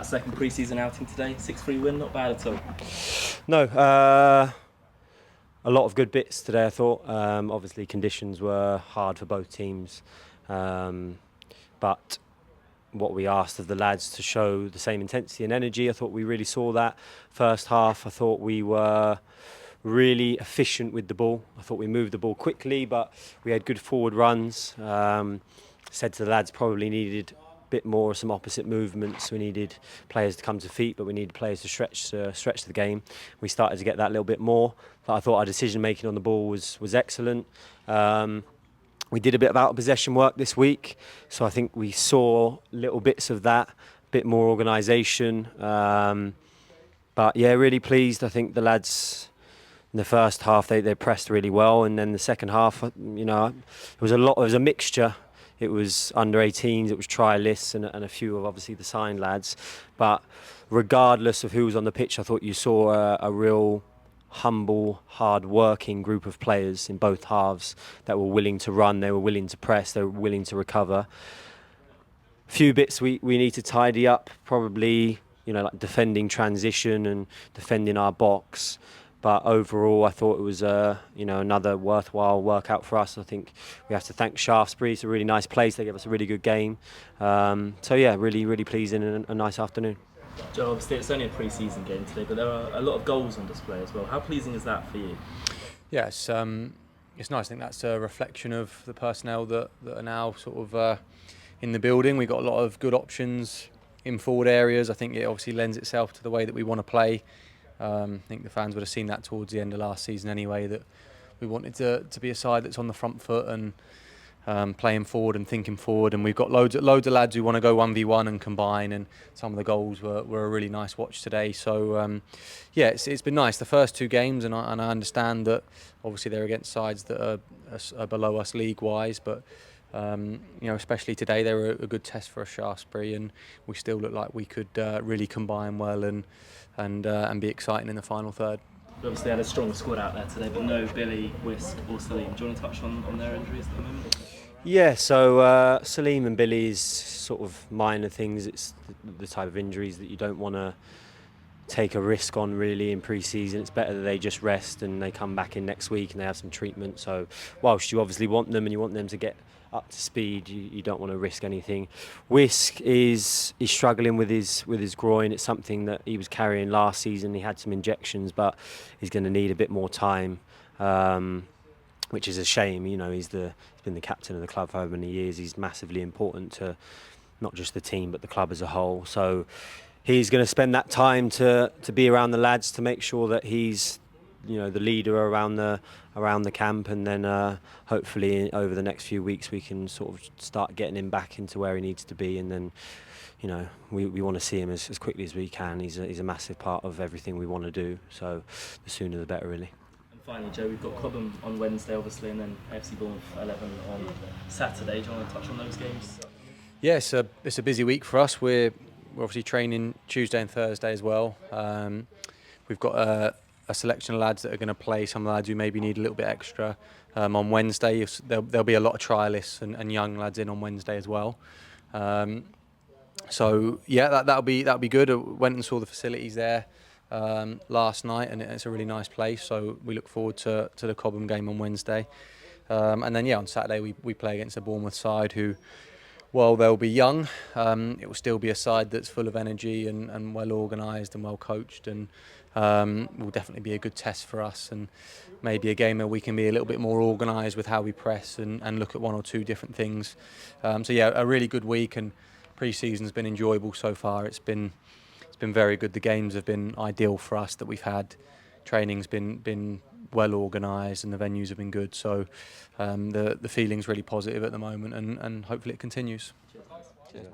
Second pre-season outing today, 6-3 win, not bad at all. No, a lot of good bits today, I thought. Obviously, conditions were hard for both teams, but what we asked of the lads to show the same intensity and energy, I thought we really saw that. First half, I thought we were really efficient with the ball. I thought we moved the ball quickly, but we had good forward runs. Said to the lads, probably needed bit more, some opposite movements. We needed players to come to feet, but we needed players to stretch the game. We started to get that a little bit more. But I thought our decision making on the ball was excellent. We did a bit of out of possession work this week, so I think we saw little bits of that, a bit more organisation. But yeah, really pleased. I think the lads in the first half they pressed really well, and then the second half, it was a mixture. It was under 18s, it was trialists and a few of obviously the signed lads. But regardless of who was on the pitch, I thought you saw a real humble, hard-working group of players in both halves that were willing to run, they were willing to press, they were willing to recover. A few bits we need to tidy up, probably, like defending transition and defending our box. But overall, I thought it was another worthwhile workout for us. I think we have to thank Shaftesbury. It's a really nice place. They gave us a really good game. So yeah, really, really pleasing and a nice afternoon. Joe, obviously it's only a pre-season game today, but there are a lot of goals on display as well. How pleasing is that for you? Yeah, it's nice. I think that's a reflection of the personnel that are now sort of in the building. We've got a lot of good options in forward areas. I think it obviously lends itself to the way that we want to play. I think the fans would have seen that towards the end of last season anyway, that we wanted to be a side that's on the front foot and playing forward and thinking forward, and we've got loads of lads who want to go 1v1 and combine, and some of the goals were a really nice watch today. So yeah, it's been nice the first two games, and I understand that obviously they're against sides that are below us league wise, but especially today they were a good test for us, Shaftesbury, and we still look like we could really combine well and be exciting in the final third. We obviously had a strong squad out there today, but no Billy, Whisk or Salim. Do you want to touch on their injuries at the moment? Yeah, so Salim and Billy is sort of minor things. It's the type of injuries that you don't want to take a risk on really in pre-season. It's better that they just rest and they come back in next week and they have some treatment. So whilst you obviously want them and you want them to get up to speed, you don't want to risk anything. Whisk is struggling with his groin. It's something that he was carrying last season. He had some injections, but he's going to need a bit more time, which is a shame. He's been the captain of the club for over many years. He's massively important to not just the team but the club as a whole. So he's going to spend that time to be around the lads to make sure that he's the leader around the camp, and then hopefully over the next few weeks we can sort of start getting him back into where he needs to be, and then we want to see him as quickly as we can. He's a massive part of everything we want to do, so the sooner the better really. And finally, Joe, we've got Cobham on Wednesday obviously, and then AFC Bournemouth 11 on Saturday. Do you want to touch on those games? Yeah, it's a busy week for us. We're obviously training Tuesday and Thursday as well. We've got a selection of lads that are going to play, some lads who maybe need a little bit extra on Wednesday. There'll be a lot of trialists and young lads in on Wednesday as well. So yeah, that'll be good. I went and saw the facilities there last night, and it's a really nice place. So we look forward to the Cobham game on Wednesday, and then on Saturday we play against a Bournemouth side who, while they'll be young, it will still be a side that's full of energy and well organised and well coached, and will definitely be a good test for us, and maybe a game where we can be a little bit more organised with how we press and look at one or two different things. So yeah, a really good week, and pre-season's been enjoyable so far. It's been very good. The games have been ideal for us that we've had. Training's been well organised and the venues have been good. So the feeling's really positive at the moment, and hopefully it continues. Cheers.